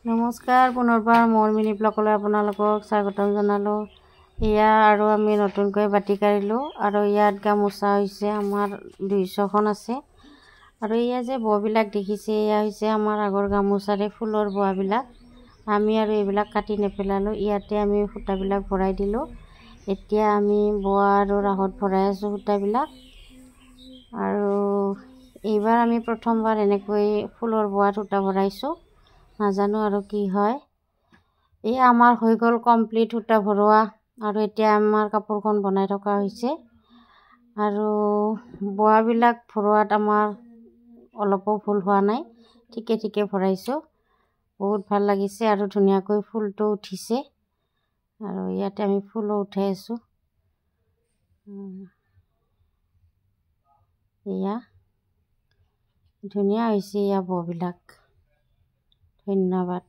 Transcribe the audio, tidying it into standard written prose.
নমস্কাৰ, পুনৰবাৰ মোৰ মিনি ব্লগলৈ আপোনালোকক স্বাগতম জনালোঁ। এয়া আৰু আমি নতুনকৈ বাতি কাঢ়িলোঁ আৰু ইয়াত গামোচা হৈছে আমাৰ 200খন আছে। আৰু এয়া যে বোৱাবিলাক দেখিছে, এয়া হৈছে আমাৰ আগৰ গামোচাৰে ফুলৰ বোৱাবিলাক। আমি আৰু এইবিলাক কাটি নেপেলালোঁ, ইয়াতে আমি সূতাবিলাক ভৰাই দিলোঁ। এতিয়া আমি বোৱা আৰু ৰাহত ভৰাই আছোঁ সূতাবিলাক। আৰু এইবাৰ আমি প্ৰথমবাৰ এনেকৈ ফুলৰ বোৱাত সূতা ভৰাইছোঁ, নাজানো আৰু কি হয়। এই আমাৰ হৈ গ'ল কমপ্লিট সূতা ভৰোৱা, আৰু এতিয়া আমাৰ কাপোৰখন বনাই থকা হৈছে। আৰু বোৱাবিলাক ভৰোৱাত আমাৰ অলপো ভুল হোৱা নাই, ঠিকে ঠিকে ভৰাইছোঁ। বহুত ভাল লাগিছে আৰু ধুনীয়াকৈ ফুলটো উঠিছে। আৰু ইয়াতে আমি ফুলো উঠাই আছোঁ। এয়া ধুনীয়া হৈছে এয়া বোৱাবিলাক। ধন্যবাদ।